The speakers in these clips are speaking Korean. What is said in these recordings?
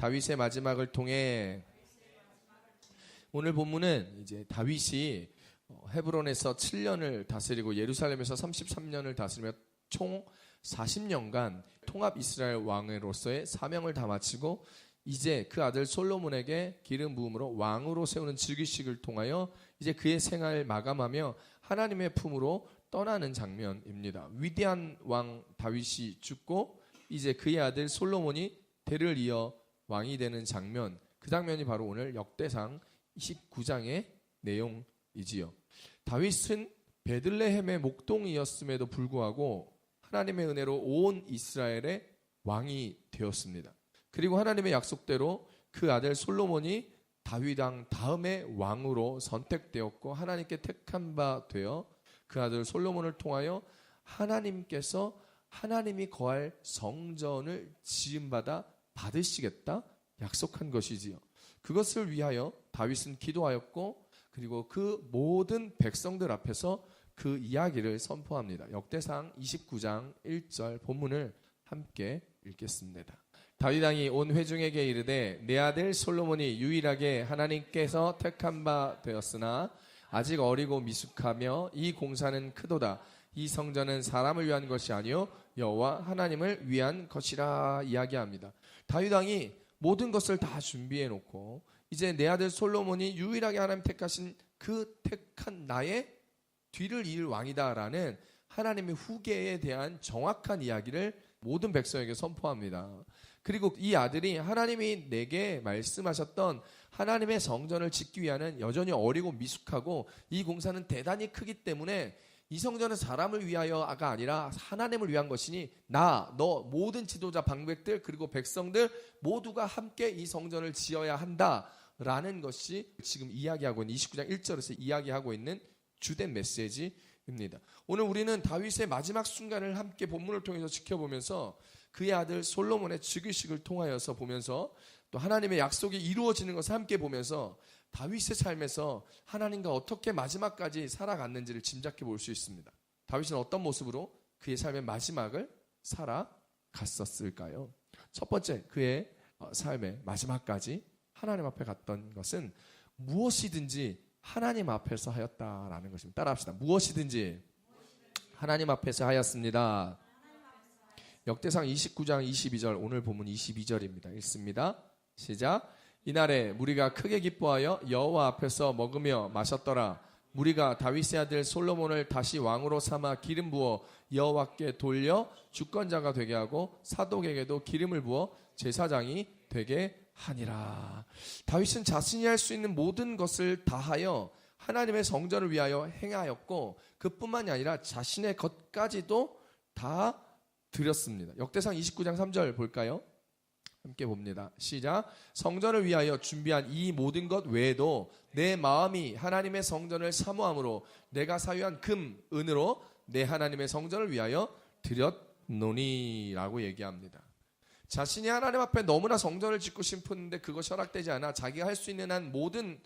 다윗의 마지막을 통해. 오늘 본문은 이제 다윗이 헤브론에서 7년을 다스리고 예루살렘에서 33년을 다스리며 총 40년간 통합 이스라엘 왕으로서의 사명을 다 마치고 이제 그 아들 솔로몬에게 기름 부음으로 왕으로 세우는 즉위식을 통하여 이제 그의 생활을 마감하며 하나님의 품으로 떠나는 장면입니다. 위대한 왕 다윗이 죽고 이제 그의 아들 솔로몬이 대를 이어 왕이 되는 장면, 그 장면이 바로 오늘 역대상 29장의 내용이지요. 다윗은 베들레헴의 목동이었음에도 불구하고 하나님의 은혜로 온 이스라엘의 왕이 되었습니다. 그리고 하나님의 약속대로 그 아들 솔로몬이 다윗 왕 다음의 왕으로 선택되었고 하나님께 택한 바 되어 그 아들 솔로몬을 통하여 하나님께서 하나님이 거할 성전을 지음받아 받으시겠다 약속한 것이지요. 그것을 위하여 다윗은 기도하였고 그리고 그 모든 백성들 앞에서 그 이야기를 선포합니다. 역대상 29장 1절 본문을 함께 읽겠습니다. 다윗 왕이 온 회중에게 이르되 내 아들 솔로몬이 유일하게 하나님께서 택한 바 되었으나 아직 어리고 미숙하며 이 공사는 크도다. 이 성전은 사람을 위한 것이 아니요 여호와 하나님을 위한 것이라 이야기합니다. 다윗 왕이 모든 것을 다 준비해 놓고 이제 내 아들 솔로몬이 유일하게 하나님 택하신 그 택한 나의 뒤를 이을 왕이다라는 하나님의 후계에 대한 정확한 이야기를 모든 백성에게 선포합니다. 그리고 이 아들이 하나님이 내게 말씀하셨던 하나님의 성전을 짓기 위하여는 여전히 어리고 미숙하고 이 공사는 대단히 크기 때문에 이 성전은 사람을 위하여가 아니라 하나님을 위한 것이니 너 모든 지도자 방백들 그리고 백성들 모두가 함께 이 성전을 지어야 한다라는 것이 지금 이야기하고 있는 29장 1절에서 이야기하고 있는 주된 메시지입니다. 오늘 우리는 다윗의 마지막 순간을 함께 본문을 통해서 지켜보면서 그의 아들 솔로몬의 즉위식을 통하여서 보면서 또 하나님의 약속이 이루어지는 것을 함께 보면서 다윗의 삶에서 하나님과 어떻게 마지막까지 살아갔는지를 짐작해 볼 수 있습니다. 다윗은 어떤 모습으로 그의 삶의 마지막을 살아갔었을까요? 첫 번째, 그의 삶의 마지막까지 하나님 앞에 갔던 것은 무엇이든지 하나님 앞에서 하였다라는 것입니다. 따라합시다. 무엇이든지 하나님 앞에서 하였습니다. 역대상 29장 22절 오늘 본문 22절입니다. 읽습니다. 시작. 이날에 무리가 크게 기뻐하여 여호와 앞에서 먹으며 마셨더라. 무리가 다윗의 아들 솔로몬을 다시 왕으로 삼아 기름 부어 여호와께 돌려 주권자가 되게 하고 사독에게도 기름을 부어 제사장이 되게 하니라. 다윗은 자신이 할 수 있는 모든 것을 다하여 하나님의 성전을 위하여 행하였고 그뿐만이 아니라 자신의 것까지도 다 드렸습니다. 역대상 29장 3절 볼까요? 함께 봅니다. 시작. 성전을 위하여 준비한 이 모든 것 외에도 내 마음이 하나님의 성전을 사모함으로 내가 사유한 금, 은으로 내 하나님의 성전을 위하여 드렸노니 라고 얘기합니다. 자신이 하나님 앞에 너무나 성전을 짓고 싶었는데 그것이 허락되지 않아 자기가 할 수 있는 한 모든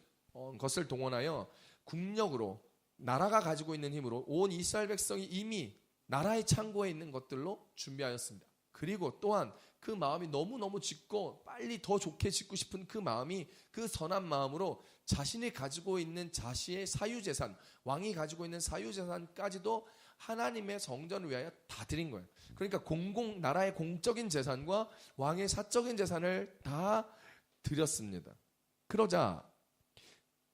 것을 동원하여 국력으로 나라가 가지고 있는 힘으로 온 이스라엘 백성이 이미 나라의 창고에 있는 것들로 준비하였습니다. 그리고 또한 그 마음이 너무너무 짓고 빨리 더 좋게 짓고 싶은 그 마음이 그 선한 마음으로 자신이 가지고 있는 자신의 사유재산, 왕이 가지고 있는 사유재산까지도 하나님의 성전을 위하여 다 드린 거예요. 그러니까 나라의 공적인 재산과 왕의 사적인 재산을 다 드렸습니다. 그러자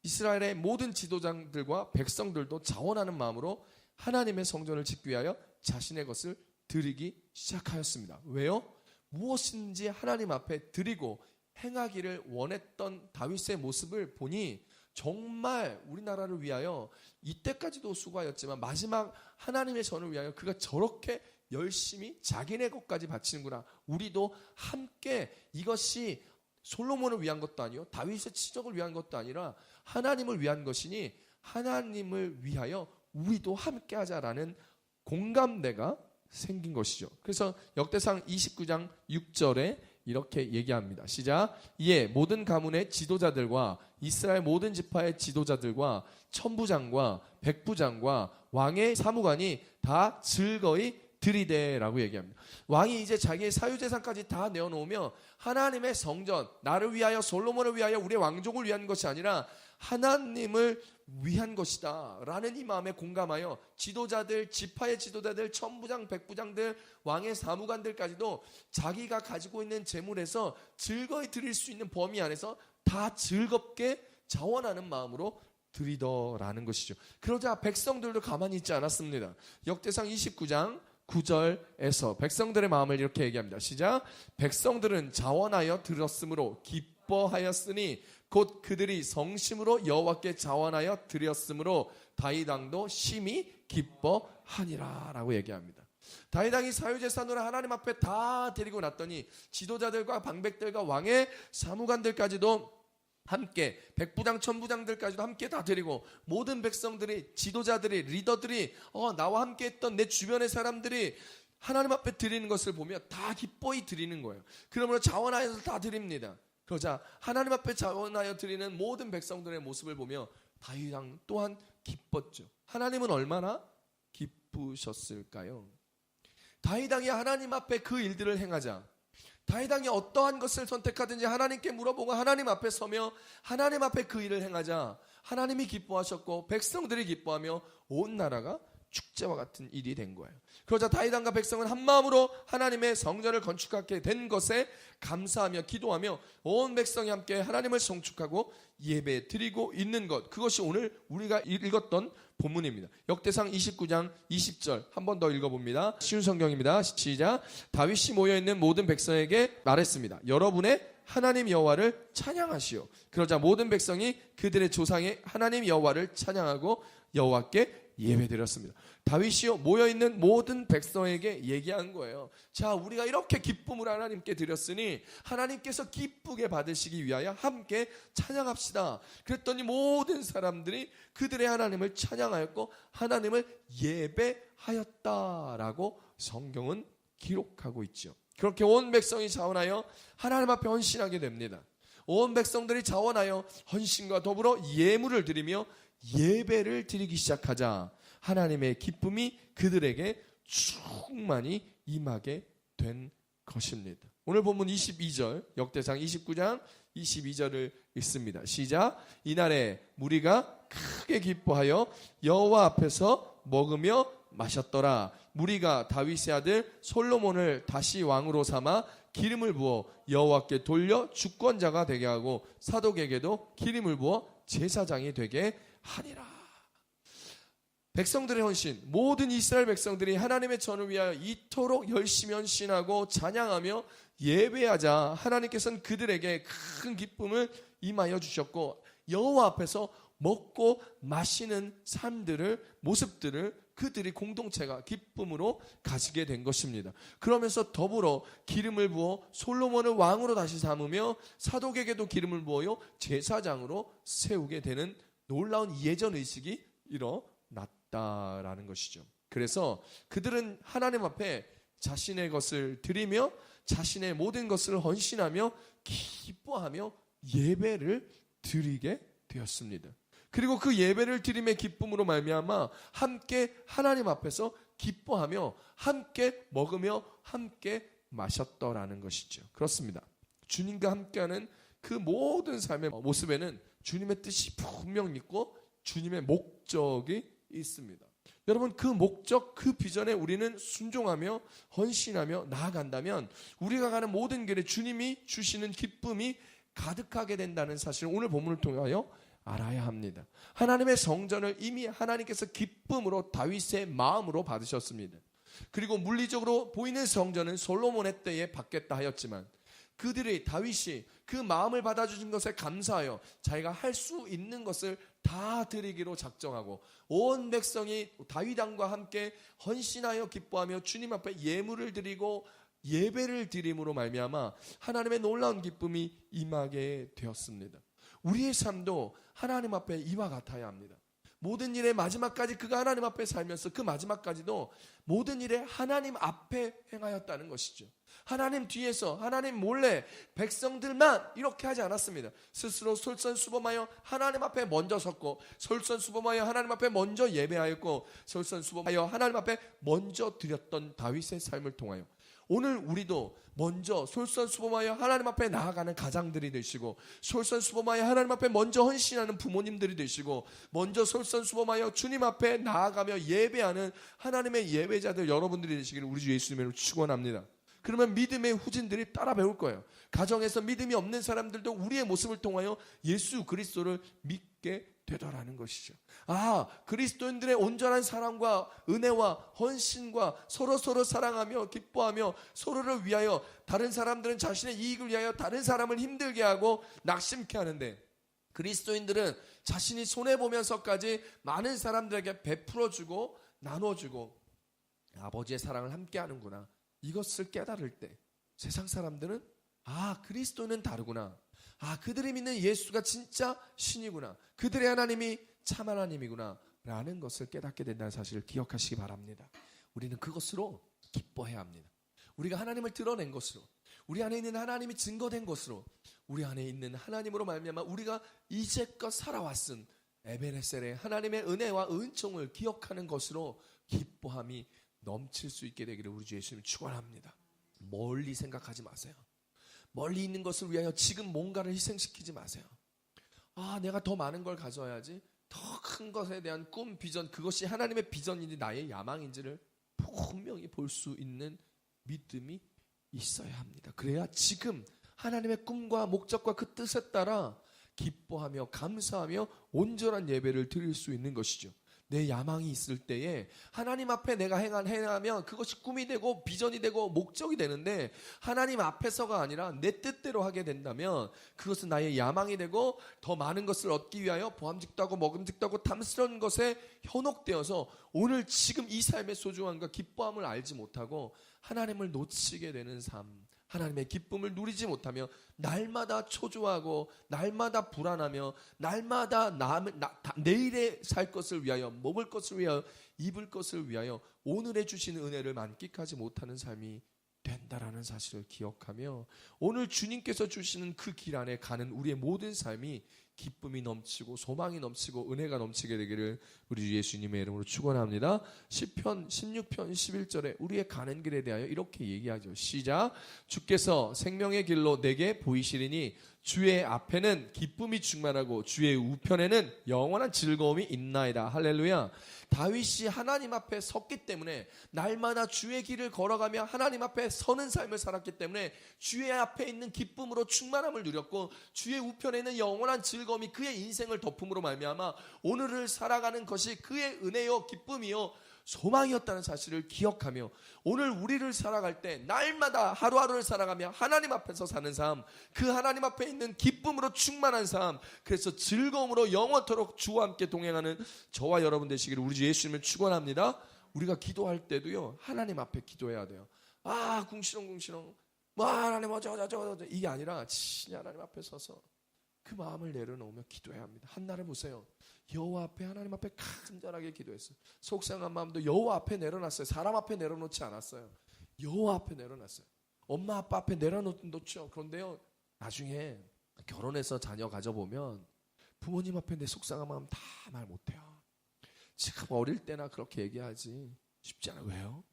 이스라엘의 모든 지도자들과 백성들도 자원하는 마음으로 하나님의 성전을 짓기 위하여 자신의 것을 드리기 시작하였습니다. 왜요? 무엇인지 하나님 앞에 드리고 행하기를 원했던 다윗의 모습을 보니 정말 우리나라를 위하여 이때까지도 수고하였지만 마지막 하나님의 전을 위하여 그가 저렇게 열심히 자기네 것까지 바치는구나. 우리도 함께 이것이 솔로몬을 위한 것도 아니요 다윗의 치적을 위한 것도 아니라 하나님을 위한 것이니 하나님을 위하여 우리도 함께 하자라는 공감대가 생긴 것이죠. 그래서 역대상 29장 6절에 이렇게 얘기합니다. 시작. 이에 모든 가문의 지도자들과 이스라엘 모든 지파의 지도자들과 천부장과 백부장과 왕의 사무관이 다 즐거이 드리되라고 얘기합니다. 왕이 이제 자기의 사유재산까지 다 내어놓으며 하나님의 성전, 나를 위하여, 솔로몬을 위하여, 우리의 왕족을 위한 것이 아니라 하나님을 위한 것이다 라는 이 마음에 공감하여 지도자들, 지파의 지도자들, 천부장, 백부장들, 왕의 사무관들까지도 자기가 가지고 있는 재물에서 즐거이 드릴 수 있는 범위 안에서 다 즐겁게 자원하는 마음으로 드리더라는 것이죠. 그러자 백성들도 가만히 있지 않았습니다. 역대상 29장 9절에서 백성들의 마음을 이렇게 얘기합니다. 시작. 백성들은 자원하여 드렸으므로 기뻐하였으니 곧 그들이 성심으로 여호와께 자원하여 드렸으므로 다윗 왕도 심히 기뻐하니라 라고 얘기합니다. 다윗 왕이 사유재산으로 하나님 앞에 다 드리고 났더니 지도자들과 방백들과 왕의 사무관들까지도 함께, 백부장 천부장들까지도 함께 다 드리고, 모든 백성들이, 지도자들이, 리더들이, 나와 함께 했던 내 주변의 사람들이 하나님 앞에 드리는 것을 보며 다 기뻐히 드리는 거예요. 그러므로 자원하여서 다 드립니다. 그러자 하나님 앞에 자원하여 드리는 모든 백성들의 모습을 보며 다윗 왕 또한 기뻤죠. 하나님은 얼마나 기쁘셨을까요? 다윗 왕이 하나님 앞에 그 일들을 행하자 다윗 왕이 어떠한 것을 선택하든지 하나님께 물어보고 하나님 앞에 서며 하나님 앞에 그 일을 행하자 하나님이 기뻐하셨고 백성들이 기뻐하며 온 나라가 축제와 같은 일이 된 거예요. 그러자 다윗 왕과 백성은 한 마음으로 하나님의 성전을 건축하게 된 것에 감사하며 기도하며 온 백성이 함께 하나님을 송축하고 예배 드리고 있는 것, 그것이 오늘 우리가 읽었던 본문입니다. 역대상 29장 20절 한 번 더 읽어봅니다. 쉬운 성경입니다. 시작. 다윗이 모여있는 모든 백성에게 말했습니다. 여러분의 하나님 여호와를 찬양하시오. 그러자 모든 백성이 그들의 조상의 하나님 여호와를 찬양하고 여호와께 예배드렸습니다. 다윗이요 모여있는 모든 백성에게 얘기한 거예요. 자, 우리가 이렇게 기쁨을 하나님께 드렸으니 하나님께서 기쁘게 받으시기 위하여 함께 찬양합시다. 그랬더니 모든 사람들이 그들의 하나님을 찬양하였고 하나님을 예배하였다라고 성경은 기록하고 있죠. 그렇게 온 백성이 자원하여 하나님 앞에 헌신하게 됩니다. 온 백성들이 자원하여 헌신과 더불어 예물을 드리며 예배를 드리기 시작하자 하나님의 기쁨이 그들에게 충만히 임하게 된 것입니다. 오늘 본문 22절, 역대상 29장 22절을 읽습니다. 시작. 이날에 무리가 크게 기뻐하여 여호와 앞에서 먹으며 마셨더라. 무리가 다윗의 아들 솔로몬을 다시 왕으로 삼아 기름을 부어 여호와께 돌려 주권자가 되게 하고 사독에게도 기름을 부어 제사장이 되게 하니라. 백성들의 헌신, 모든 이스라엘 백성들이 하나님의 전을 위하여 이토록 열심히 헌신하고 찬양하며 예배하자 하나님께서는 그들에게 큰 기쁨을 임하여 주셨고 여호와 앞에서 먹고 마시는 삶들을, 모습들을 그들이 공동체가 기쁨으로 가지게 된 것입니다. 그러면서 더불어 기름을 부어 솔로몬을 왕으로 다시 삼으며 사독에게도 기름을 부어요 제사장으로 세우게 되는 놀라운 예전의식이 일어났다라는 것이죠. 그래서 그들은 하나님 앞에 자신의 것을 드리며 자신의 모든 것을 헌신하며 기뻐하며 예배를 드리게 되었습니다. 그리고 그 예배를 드림의 기쁨으로 말미암아 함께 하나님 앞에서 기뻐하며 함께 먹으며 함께 마셨더라는 것이죠. 그렇습니다. 주님과 함께하는 그 모든 삶의 모습에는 주님의 뜻이 분명히 있고 주님의 목적이 있습니다. 여러분, 그 목적, 그 비전에 우리는 순종하며 헌신하며 나아간다면 우리가 가는 모든 길에 주님이 주시는 기쁨이 가득하게 된다는 사실을 오늘 본문을 통하여 알아야 합니다. 하나님의 성전을 이미 하나님께서 기쁨으로 다윗의 마음으로 받으셨습니다. 그리고 물리적으로 보이는 성전은 솔로몬의 때에 받겠다 하였지만 그들이 다윗이 그 마음을 받아주신 것에 감사하여 자기가 할 수 있는 것을 다 드리기로 작정하고 온 백성이 다윗 왕과 함께 헌신하여 기뻐하며 주님 앞에 예물을 드리고 예배를 드림으로 말미암아 하나님의 놀라운 기쁨이 임하게 되었습니다. 우리의 삶도 하나님 앞에 이와 같아야 합니다. 모든 일의 마지막까지 그가 하나님 앞에 살면서 그 마지막까지도 모든 일에 하나님 앞에 행하였다는 것이죠. 하나님 뒤에서 하나님 몰래 백성들만 이렇게 하지 않았습니다. 스스로 솔선수범하여 하나님 앞에 먼저 섰고, 솔선수범하여 하나님 앞에 먼저 예배하였고, 솔선수범하여 하나님 앞에 먼저 드렸던 다윗의 삶을 통하여 오늘 우리도 먼저 솔선수범하여 하나님 앞에 나아가는 가장들이 되시고, 솔선수범하여 하나님 앞에 먼저 헌신하는 부모님들이 되시고, 먼저 솔선수범하여 주님 앞에 나아가며 예배하는 하나님의 예배자들 여러분들이 되시기를 우리 주 예수님으로 축원합니다. 그러면 믿음의 후진들이 따라 배울 거예요. 가정에서 믿음이 없는 사람들도 우리의 모습을 통하여 예수 그리스도를 믿게 되더라는 것이죠. 그리스도인들의 온전한 사랑과 은혜와 헌신과 서로 사랑하며 기뻐하며 서로를 위하여, 다른 사람들은 자신의 이익을 위하여 다른 사람을 힘들게 하고 낙심케 하는데, 그리스도인들은 자신이 손해보면서까지 많은 사람들에게 베풀어주고 나눠주고 아버지의 사랑을 함께 하는구나, 이것을 깨달을 때 세상 사람들은 그리스도는 다르구나, 그들이 믿는 예수가 진짜 신이구나, 그들의 하나님이 참 하나님이구나 라는 것을 깨닫게 된다는 사실을 기억하시기 바랍니다. 우리는 그것으로 기뻐해야 합니다. 우리가 하나님을 드러낸 것으로, 우리 안에 있는 하나님이 증거된 것으로, 우리 안에 있는 하나님으로 말미암아 우리가 이제껏 살아왔은 에베네셀의 하나님의 은혜와 은총을 기억하는 것으로 기뻐함이 넘칠 수 있게 되기를 우리 주 예수님 축원합니다. 멀리 생각하지 마세요. 멀리 있는 것을 위하여 지금 뭔가를 희생시키지 마세요. 내가 더 많은 걸 가져야지, 더 큰 것에 대한 꿈, 비전, 그것이 하나님의 비전인지 나의 야망인지를 분명히 볼 수 있는 믿음이 있어야 합니다. 그래야 지금 하나님의 꿈과 목적과 그 뜻에 따라 기뻐하며 감사하며 온전한 예배를 드릴 수 있는 것이죠. 내 야망이 있을 때에 하나님 앞에 내가 행하면 그것이 꿈이 되고 비전이 되고 목적이 되는데, 하나님 앞에서가 아니라 내 뜻대로 하게 된다면 그것은 나의 야망이 되고 더 많은 것을 얻기 위하여 보암직도 하고 먹음직도 하고 탐스러운 것에 현혹되어서 오늘 지금 이 삶의 소중함과 기뻐함을 알지 못하고 하나님을 놓치게 되는 삶, 하나님의 기쁨을 누리지 못하며 날마다 초조하고 날마다 불안하며 날마다 내일에 살 것을 위하여, 먹을 것을 위하여, 입을 것을 위하여 오늘에 주시는 은혜를 만끽하지 못하는 삶이 된다라는 사실을 기억하며, 오늘 주님께서 주시는 그 길 안에 가는 우리의 모든 삶이 기쁨이 넘치고 소망이 넘치고 은혜가 넘치게 되기를 우리 주 예수님의 이름으로 축원합니다. 시편 16편 11절에 우리의 가는 길에 대하여 이렇게 얘기하죠. 시작. 주께서 생명의 길로 내게 보이시리니 주의 앞에는 기쁨이 충만하고 주의 우편에는 영원한 즐거움이 있나이다. 할렐루야. 다윗이 하나님 앞에 섰기 때문에, 날마다 주의 길을 걸어가며 하나님 앞에 서는 삶을 살았기 때문에 주의 앞에 있는 기쁨으로 충만함을 누렸고, 주의 우편에 있는 영원한 즐거움이 그의 인생을 덮음으로 말미암아 오늘을 살아가는 것이 그의 은혜요 기쁨이요 소망이었다는 사실을 기억하며, 오늘 우리를 살아갈 때 날마다 하루하루를 살아가며 하나님 앞에서 사는 삶, 그 하나님 앞에 있는 기쁨으로 충만한 삶, 그래서 즐거움으로 영원토록 주와 함께 동행하는 저와 여러분 되시기를 우리 주 예수님을 축원합니다. 우리가 기도할 때도요, 하나님 앞에 기도해야 돼요. 궁시렁궁시렁 하나님 어쩌고 이게 아니라 친히 하나님 앞에 서서 그 마음을 내려놓으며 기도해야 합니다. 한나를 보세요. 여호와 앞에, 하나님 앞에 간절하게 기도했어요. 속상한 마음도 여호와 앞에 내려놨어요. 사람 앞에 내려놓지 않았어요. 여호와 앞에 내려놨어요. 엄마 아빠 앞에 내려놓죠. 그런데요, 나중에 결혼해서 자녀 가져보면 부모님 앞에 내 속상한 마음 다 말 못해요. 지금 어릴 때나 그렇게 얘기하지 쉽지 않아요. 왜요?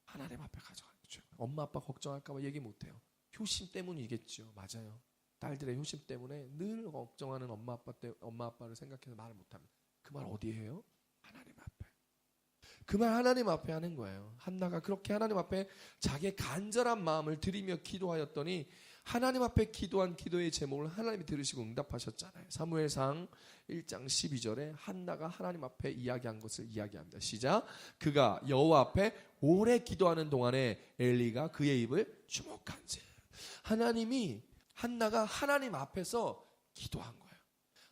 하나님 앞에 가져가죠. 엄마 아빠 걱정할까 봐 얘기 못해요. 효심 때문이겠죠. 맞아요. 딸들의 효심 때문에 늘 걱정하는 엄마 아빠를 생각해서 말을 못합니다. 그 말 어디에 해요? 하나님 앞에. 그 말 하나님 앞에 하는 거예요. 한나가 그렇게 하나님 앞에 자기의 간절한 마음을 드리며 기도하였더니 하나님 앞에 기도한 기도의 제목을 하나님이 들으시고 응답하셨잖아요. 사무엘상 1장 12절에 한나가 하나님 앞에 이야기한 것을 이야기합니다. 시작. 그가 여호와 앞에 오래 기도하는 동안에 엘리가 그의 입을 주목한즉. 한나가 하나님 앞에서 기도한 거예요.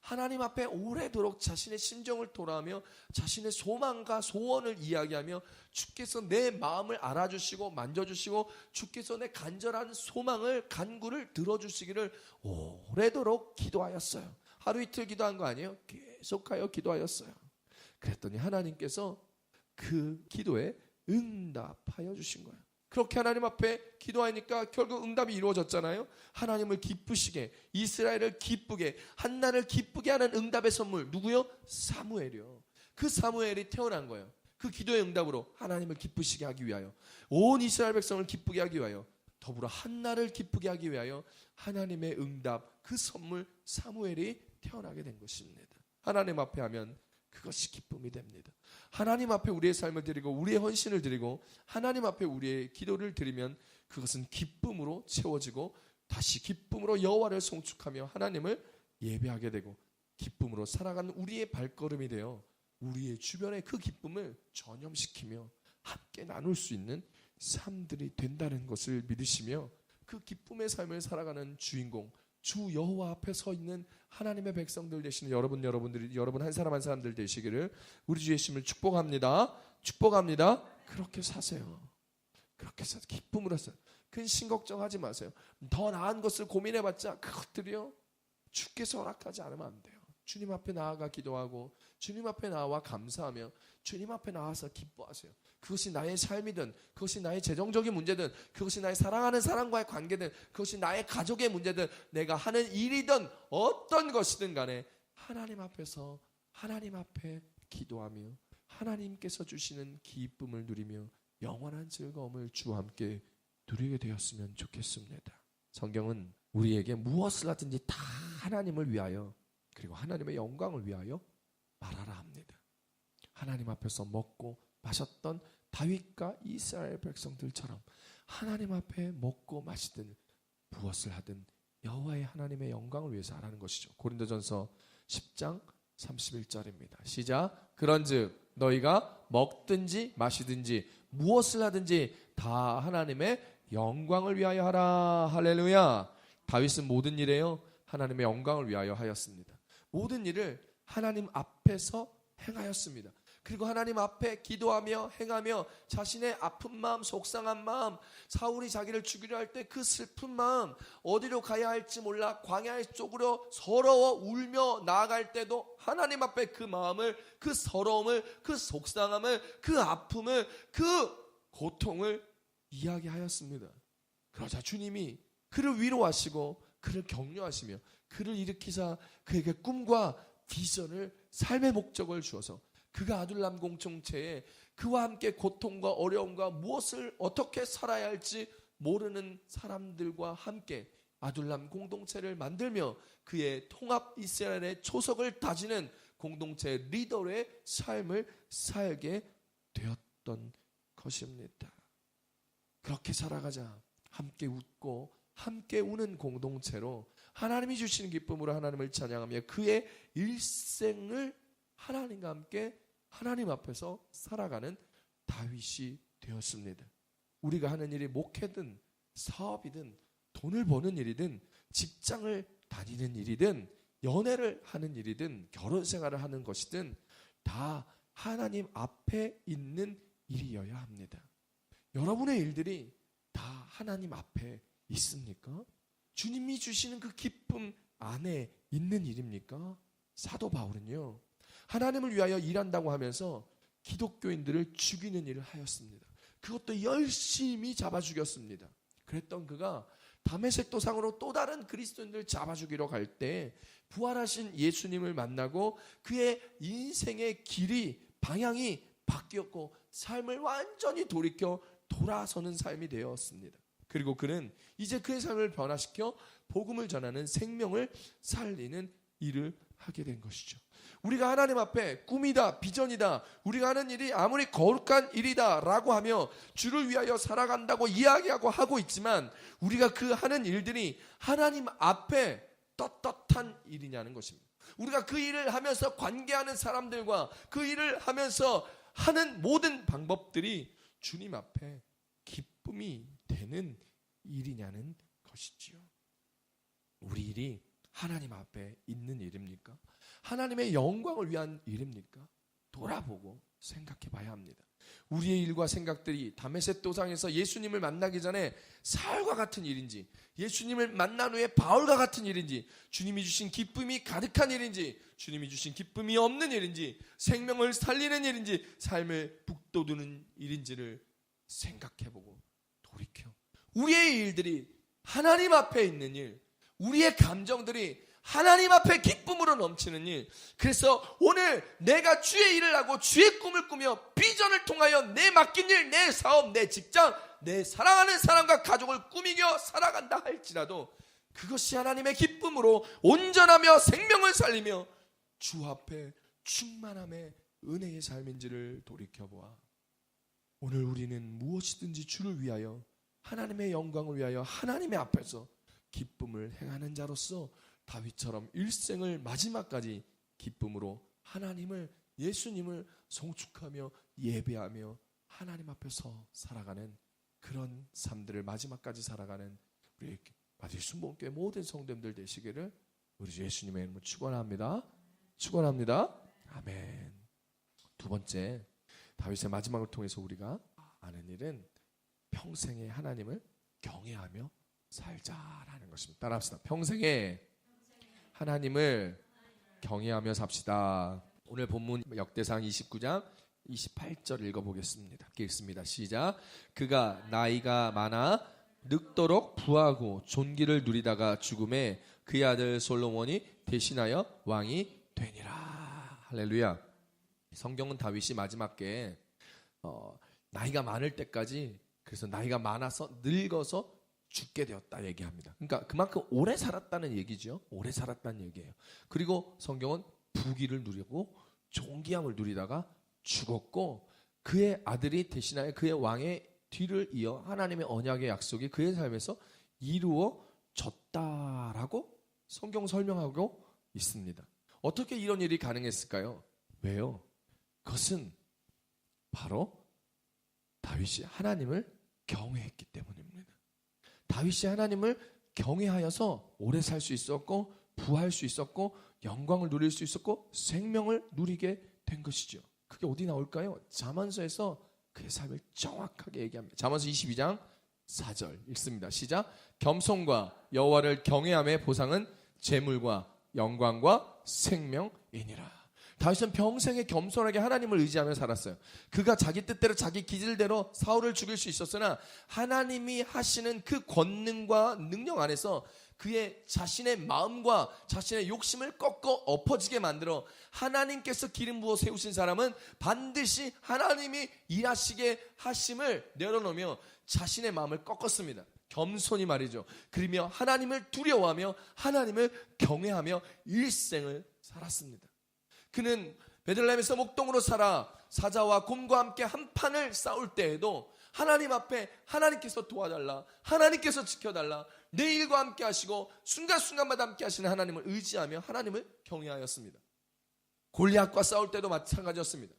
하나님 앞에 오래도록 자신의 심정을 토로하며 자신의 소망과 소원을 이야기하며 주께서 내 마음을 알아주시고 만져주시고 주께서 내 간절한 소망을 간구를 들어주시기를 오래도록 기도하였어요. 하루 이틀 기도한 거 아니에요. 계속하여 기도하였어요. 그랬더니 하나님께서 그 기도에 응답하여 주신 거예요. 그렇게 하나님 앞에 기도하니까 결국 응답이 이루어졌잖아요. 하나님을 기쁘시게, 이스라엘을 기쁘게, 한나를 기쁘게 하는 응답의 선물, 누구요? 사무엘이요. 그 사무엘이 태어난 거예요. 그 기도의 응답으로 하나님을 기쁘시게 하기 위하여, 온 이스라엘 백성을 기쁘게 하기 위하여, 더불어 한나를 기쁘게 하기 위하여 하나님의 응답, 그 선물 사무엘이 태어나게 된 것입니다. 하나님 앞에 하면 그것이 기쁨이 됩니다. 하나님 앞에 우리의 삶을 드리고 우리의 헌신을 드리고 하나님 앞에 우리의 기도를 드리면 그것은 기쁨으로 채워지고 다시 기쁨으로 여호와를 송축하며 하나님을 예배하게 되고 기쁨으로 살아가는 우리의 발걸음이 되어 우리의 주변의 그 기쁨을 전염시키며 함께 나눌 수 있는 삶들이 된다는 것을 믿으시며 그 기쁨의 삶을 살아가는 주인공, 주 여호와 앞에 서 있는 하나님의 백성들 되시는 여러분 한 사람 한 사람들 되시기를 우리 주 예수님을 축복합니다. 그렇게 사세요. 그렇게 사세요. 기쁨으로 사세요. 근심 걱정하지 마세요. 더 나은 것을 고민해봤자 그것들이요 주께서 허락하지 않으면 안 돼요. 주님 앞에 나아가 기도하고 주님 앞에 나와 감사하며 주님 앞에 나와서 기뻐하세요. 그것이 나의 삶이든 그것이 나의 재정적인 문제든 그것이 나의 사랑하는 사람과의 관계든 그것이 나의 가족의 문제든 내가 하는 일이든 어떤 것이든 간에 하나님 앞에서 하나님 앞에 기도하며 하나님께서 주시는 기쁨을 누리며 영원한 즐거움을 주와 함께 누리게 되었으면 좋겠습니다. 성경은 우리에게 무엇을 하든지 다 하나님을 위하여 그리고 하나님의 영광을 위하여 말하라 합니다. 하나님 앞에서 먹고 마셨던 다윗과 이스라엘 백성들처럼 하나님 앞에 먹고 마시든 무엇을 하든 여호와의 하나님의 영광을 위해서 하라는 것이죠. 고린도전서 10장 31절입니다. 시작. 그런즉 너희가 먹든지 마시든지 무엇을 하든지 다 하나님의 영광을 위하여 하라. 할렐루야. 다윗은 모든 일에요 하나님의 영광을 위하여 하였습니다. 모든 일을 하나님 앞에서 행하였습니다. 그리고 하나님 앞에 기도하며 행하며 자신의 아픈 마음, 속상한 마음, 사울이 자기를 죽이려 할 때 그 슬픈 마음, 어디로 가야 할지 몰라 광야 쪽으로 서러워 울며 나아갈 때도 하나님 앞에 그 마음을, 그 서러움을, 그 속상함을, 그 아픔을, 그 고통을 이야기하였습니다. 그러자 주님이 그를 위로하시고 그를 격려하시며 그를 일으키사 그에게 꿈과 비전을, 삶의 목적을 주어서 그가 아둘람 공동체에 그와 함께 고통과 어려움과 무엇을 어떻게 살아야 할지 모르는 사람들과 함께 아둘람 공동체를 만들며 그의 통합 이스라엘의 초석을 다지는 공동체 리더의 삶을 살게 되었던 것입니다. 그렇게 살아가자 함께 웃고 함께 우는 공동체로 하나님이 주시는 기쁨으로 하나님을 찬양하며 그의 일생을 하나님과 함께 하나님 앞에서 살아가는 다윗이 되었습니다. 우리가 하는 일이 목회든 사업이든 돈을 버는 일이든 직장을 다니는 일이든 연애를 하는 일이든 결혼 생활을 하는 것이든 다 하나님 앞에 있는 일이어야 합니다. 여러분의 일들이 다 하나님 앞에 있습니까? 주님이 주시는 그 기쁨 안에 있는 일입니까? 사도 바울은요 하나님을 위하여 일한다고 하면서 기독교인들을 죽이는 일을 하였습니다. 그것도 열심히 잡아 죽였습니다. 그랬던 그가 다메섹 도상으로 또 다른 그리스도인들을 잡아 죽이러 갈 때 부활하신 예수님을 만나고 그의 인생의 길이 방향이 바뀌었고 삶을 완전히 돌이켜 돌아서는 삶이 되었습니다. 그리고 그는 이제 그의 삶을 변화시켜 복음을 전하는 생명을 살리는 일을 하게 된 것이죠. 우리가 하나님 앞에 꿈이다, 비전이다, 우리가 하는 일이 아무리 거룩한 일이다 라고 하며 주를 위하여 살아간다고 이야기하고 하고 있지만 우리가 그 하는 일들이 하나님 앞에 떳떳한 일이냐는 것입니다. 우리가 그 일을 하면서 관계하는 사람들과 그 일을 하면서 하는 모든 방법들이 주님 앞에 기쁨이 되는 일이냐는 것이지요. 우리 일이 하나님 앞에 있는 일입니까? 하나님의 영광을 위한 일입니까? 돌아보고 생각해 봐야 합니다. 우리의 일과 생각들이 다메섹 도상에서 예수님을 만나기 전에 사울과 같은 일인지, 예수님을 만난 후에 바울과 같은 일인지, 주님이 주신 기쁨이 가득한 일인지, 주님이 주신 기쁨이 없는 일인지, 생명을 살리는 일인지, 삶을 북돋우는 일인지를 생각해보고 돌이켜 우리의 일들이 하나님 앞에 있는 일, 우리의 감정들이 하나님 앞에 기쁨으로 넘치는 일. 그래서 오늘 내가 주의 일을 하고 주의 꿈을 꾸며 비전을 통하여 내 맡긴 일, 내 사업, 내 직장, 내 사랑하는 사람과 가족을 꾸미며 살아간다 할지라도 그것이 하나님의 기쁨으로 온전하며 생명을 살리며 주 앞에 충만함의 은혜의 삶인지를 돌이켜보아 오늘 우리는 무엇이든지 주를 위하여, 하나님의 영광을 위하여 하나님의 앞에서 기쁨을 행하는 자로서 다윗처럼 일생을 마지막까지 기쁨으로 하나님을, 예수님을 송축하며 예배하며 하나님 앞에서 살아가는 그런 삶들을 마지막까지 살아가는 우리 마지막 순복음교회 모든 성도님들 되시기를 우리 주 예수님의 이름으로 축원합니다. 축원합니다. 아멘. 두 번째, 다윗의 마지막을 통해서 우리가 아는 일은 평생에 하나님을 경외하며 살자라는 것입니다. 따라합시다. 평생에 하나님을 경외하며 삽시다. 오늘 본문 역대상 29장 28절 읽어보겠습니다. 읽습니다. 시작. 그가 나이가 많아 늙도록 부하고 존귀를 누리다가 죽음에 그의 아들 솔로몬이 대신하여 왕이 되니라. 할렐루야. 성경은 다윗이 마지막에 나이가 많을 때까지, 그래서 나이가 많아서 늙어서 죽게 되었다 얘기합니다. 그러니까 그만큼 오래 살았다는 얘기죠. 오래 살았다는 얘기예요. 그리고 성경은 부귀를 누리고 존귀함을 누리다가 죽었고 그의 아들이 대신하여 그의 왕의 뒤를 이어 하나님의 언약의 약속이 그의 삶에서 이루어졌다라고 성경 설명하고 있습니다. 어떻게 이런 일이 가능했을까요? 왜요? 그것은 바로 다윗이 하나님을 경외했기 때문입니다. 다윗이 하나님을 경외하여서 오래 살 수 있었고 부할 수 있었고 영광을 누릴 수 있었고 생명을 누리게 된 것이죠. 그게 어디 나올까요? 잠언서에서 그의 삶을 정확하게 얘기합니다. 잠언서 22장 4절 읽습니다. 시작. 겸손과 여호와를 경외함의 보상은 재물과 영광과 생명이니라. 다윗은 평생에 겸손하게 하나님을 의지하며 살았어요. 그가 자기 뜻대로 자기 기질대로 사울을 죽일 수 있었으나 하나님이 하시는 그 권능과 능력 안에서 그의 자신의 마음과 자신의 욕심을 꺾어 엎어지게 만들어 하나님께서 기름 부어 세우신 사람은 반드시 하나님이 일하시게 하심을 내려놓으며 자신의 마음을 꺾었습니다. 겸손히 말이죠. 그러며 하나님을 두려워하며 하나님을 경외하며 일생을 살았습니다. 그는 베들레헴에서 목동으로 살아 사자와 곰과 함께 한 판을 싸울 때에도 하나님 앞에 하나님께서 도와달라, 하나님께서 지켜달라, 내 일과 함께 하시고 순간순간마다 함께 하시는 하나님을 의지하며 하나님을 경외하였습니다. 골리앗과 싸울 때도 마찬가지였습니다.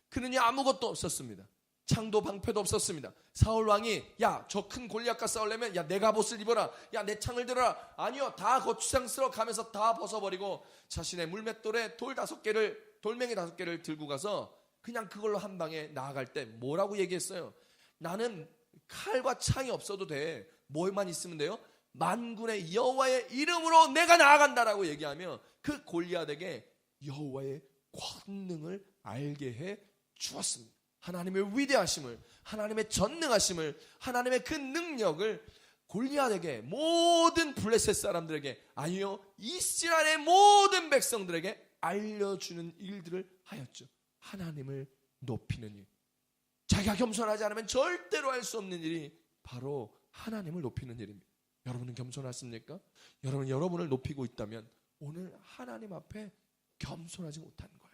그는 아무것도 없었습니다. 창도 방패도 없었습니다. 사울 왕이 야, 저 큰 골리앗과 싸우려면 야, 내 갑옷을 입어라, 야, 내 창을 들어라. 아니요, 다 거추장스러워 가면서 다 벗어버리고 자신의 물맷돌에 돌멩이 5개를 들고 가서 그냥 그걸로 한 방에 나아갈 때 뭐라고 얘기했어요? 나는 칼과 창이 없어도 돼. 뭐만 있으면 돼요? 만군의 여호와의 이름으로 내가 나아간다라고 얘기하며 그 골리앗에게 여호와의 권능을 알게 해 주었습니다. 하나님의 위대하심을, 하나님의 전능하심을, 하나님의 그 능력을 골리앗에게, 모든 블레셋 사람들에게, 아니요 이스라엘의 모든 백성들에게 알려주는 일들을 하였죠. 하나님을 높이는 일. 자기가 겸손하지 않으면 절대로 할 수 없는 일이 바로 하나님을 높이는 일입니다. 여러분은 겸손하십니까? 여러분을 높이고 있다면 오늘 하나님 앞에 겸손하지 못한 거예요.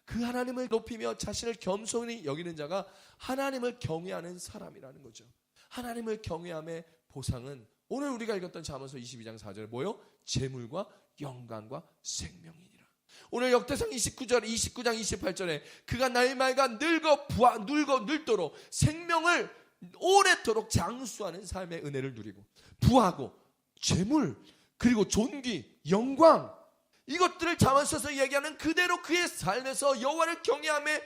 그 하나님을 높이며 자신을 겸손히 여기는 자가 하나님을 경외하는 사람이라는 거죠. 하나님을 경외함의 보상은 오늘 우리가 읽었던 잠언서 22장 4절에 뭐요? 재물과 영광과 생명이니라. 오늘 역대상 29장 28절에 그가 날마다 늙도록 생명을 오래도록 장수하는 삶의 은혜를 누리고 부하고 재물 그리고 존귀 영광 이것들을 자원서서 얘기하는 그대로 그의 삶에서 여호와를 경외함의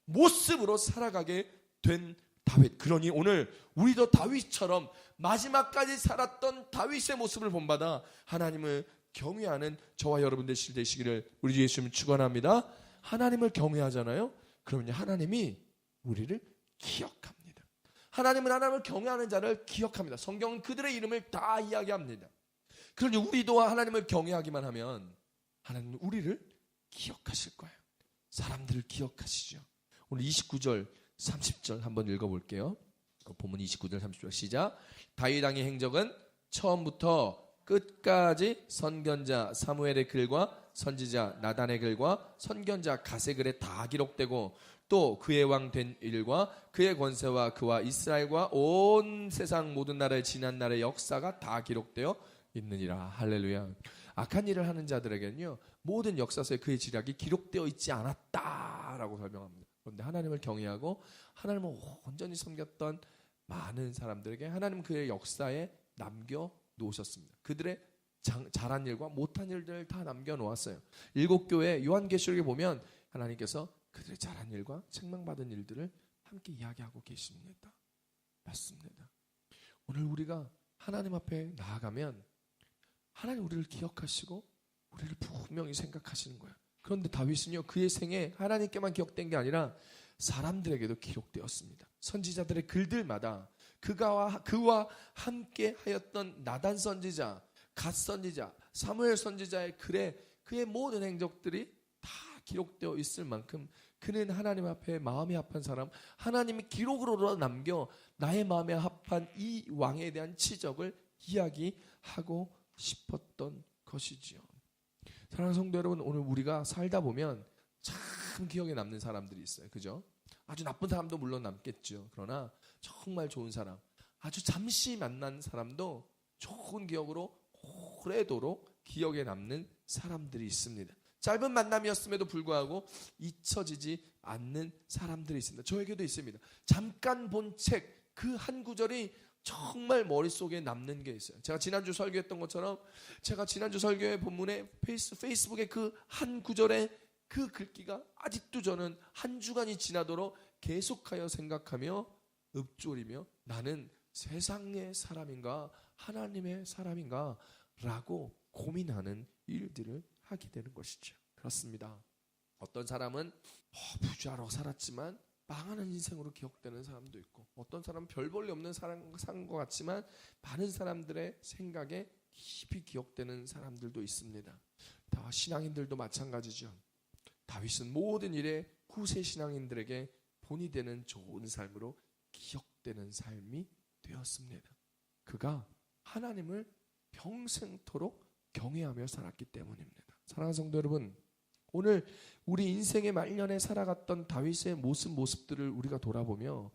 모습으로 살아가게 된 다윗. 그러니 오늘 우리도 다윗처럼 마지막까지 살았던 다윗의 모습을 본받아 하나님을 경외하는 저와 여러분 되시기를 우리 주 예수님 축원합니다. 하나님을 경외하잖아요. 그러면 하나님이 우리를 기억합니다. 하나님은 하나님을 경외하는 자를 기억합니다. 성경은 그들의 이름을 다 이야기합니다. 그러니 우리도 하나님을 경외하기만 하면 하나님은 우리를 기억하실 거예요. 사람들을 기억하시죠. 오늘 29절 30절 한번 읽어볼게요. 본문 29절 30절 시작. 다윗 왕의 행적은 처음부터 끝까지 선견자 사무엘의 글과 선지자 나단의 글과 선견자 갓의 글에 다 기록되고 또 그의 왕 된 일과 그의 권세와 그와 이스라엘과 온 세상 모든 나라의 지난 날의 역사가 다 기록되어 있느니라. 할렐루야. 악한 일을 하는 자들에게는요 모든 역사서에 그의 지략이 기록되어 있지 않았다라고 설명합니다. 그런데 하나님을 경외하고 하나님을 온전히 섬겼던 많은 사람들에게 하나님은 그의 역사에 남겨 놓으셨습니다. 그들의 잘한 일과 못한 일들을 다 남겨 놓았어요. 7교회 요한계시록에 보면 하나님께서 그들의 잘한 일과 책망받은 일들을 함께 이야기하고 계십니다. 맞습니다. 오늘 우리가 하나님 앞에 나아가면 하나님 우리를 기억하시고 우리를 분명히 생각하시는 거예요. 그런데 다윗은요 그의 생에 하나님께만 기억된 게 아니라 사람들에게도 기록되었습니다. 선지자들의 글들마다 그와 함께 하였던 나단 선지자, 갓 선지자, 사무엘 선지자의 글에 그의 모든 행적들이 다 기록되어 있을 만큼 그는 하나님 앞에 마음이 합한 사람, 하나님이 기록으로 남겨 나의 마음에 합한 이 왕에 대한 치적을 이야기하고 싶었던 것이지요. 사랑하는 성도 여러분, 오늘 우리가 살다 보면 참 기억에 남는 사람들이 있어요. 그죠? 아주 나쁜 사람도 물론 남겠죠. 그러나 정말 좋은 사람, 아주 잠시 만난 사람도 좋은 기억으로 오래도록 기억에 남는 사람들이 있습니다. 짧은 만남이었음에도 불구하고 잊혀지지 않는 사람들이 있습니다. 저에게도 있습니다. 잠깐 본 책 그 한 구절이 정말 머릿속에 남는 게 있어요. 제가 지난주 설교했던 것처럼 제가 지난주 설교의 본문에 페이스북에 그 한 구절의 그 글귀가 아직도 저는 한 주간이 지나도록 계속하여 생각하며 읊조리며 나는 세상의 사람인가 하나님의 사람인가 라고 고민하는 일들을 하게 되는 것이죠. 그렇습니다. 어떤 사람은 부자로 살았지만 망하는 인생으로 기억되는 사람도 있고 어떤 사람은 별 볼일 없는 사람 산 것 같지만 많은 사람들의 생각에 깊이 기억되는 사람들도 있습니다. 다 신앙인들도 마찬가지죠. 다윗은 모든 일에 후세 신앙인들에게 본이 되는 좋은 삶으로 기억되는 삶이 되었습니다. 그가 하나님을 평생토록 경외하며 살았기 때문입니다. 사랑하는 성도 여러분, 오늘 우리 인생의 말년에 살아갔던 다윗의 모습들을 우리가 돌아보며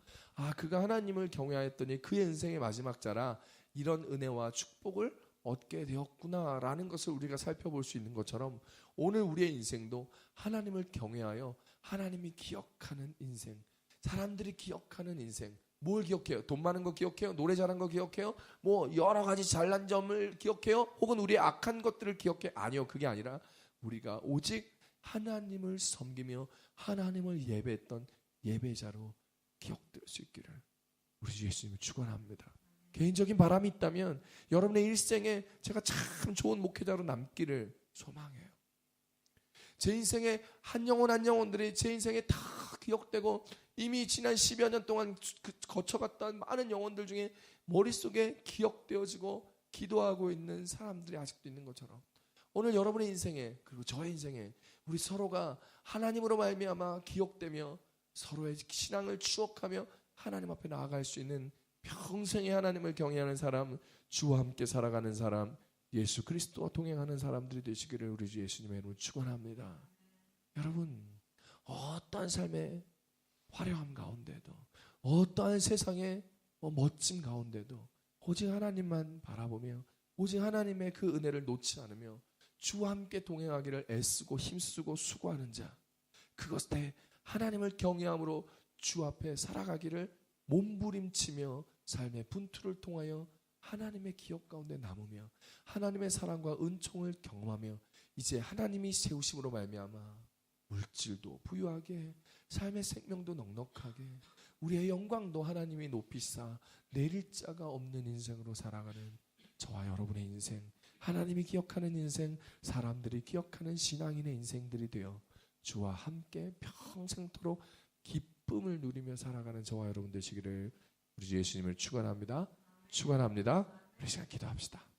그가 하나님을 경외하였더니 그의 인생의 마지막 자라 이런 은혜와 축복을 얻게 되었구나라는 것을 우리가 살펴볼 수 있는 것처럼 오늘 우리의 인생도 하나님을 경외하여 하나님이 기억하는 인생, 사람들이 기억하는 인생. 뭘 기억해요? 돈 많은 거 기억해요? 노래 잘한 거 기억해요? 뭐 여러 가지 잘난 점을 기억해요? 혹은 우리의 악한 것들을 기억해? 아니요, 그게 아니라 우리가 오직 하나님을 섬기며 하나님을 예배했던 예배자로 기억될 수 있기를 우리 주 예수님을 축원합니다. 개인적인 바람이 있다면 여러분의 일생에 제가 참 좋은 목회자로 남기를 소망해요. 제 인생의 한 영혼 한 영혼들이 제 인생에 다 기억되고 이미 지난 10여 년 동안 거쳐갔던 많은 영혼들 중에 머릿속에 기억되어지고 기도하고 있는 사람들이 아직도 있는 것처럼 오늘 여러분의 인생에 그리고 저의 인생에 우리 서로가 하나님으로 말미암아 기억되며 서로의 신앙을 추억하며 하나님 앞에 나아갈 수 있는 평생에 하나님을 경외하는 사람, 주와 함께 살아가는 사람, 예수 그리스도와 동행하는 사람들이 되시기를 우리 주 예수님의 이름으로 축원합니다. 여러분, 어떠한 삶의 화려함 가운데도 어떠한 세상의 멋짐 가운데도 오직 하나님만 바라보며 오직 하나님의 그 은혜를 놓지 않으며 주와 함께 동행하기를 애쓰고 힘쓰고 수고하는 자, 그것에 하나님을 경외함으로 주 앞에 살아가기를 몸부림치며 삶의 분투를 통하여 하나님의 기억 가운데 남으며 하나님의 사랑과 은총을 경험하며 이제 하나님이 세우심으로 말미암아 물질도 부유하게, 삶의 생명도 넉넉하게, 우리의 영광도 하나님이 높이사 내릴 자가 없는 인생으로 살아가는 저와 여러분의 인생, 하나님이 기억하는 인생, 사람들이 기억하는 신앙인의 인생들이 되어 주와 함께 평생토록 기쁨을 누리며 살아가는 저와 여러분 되시기를 우리 주 예수님을 축원합니다. 축원합니다. 우리 시간 기도합시다.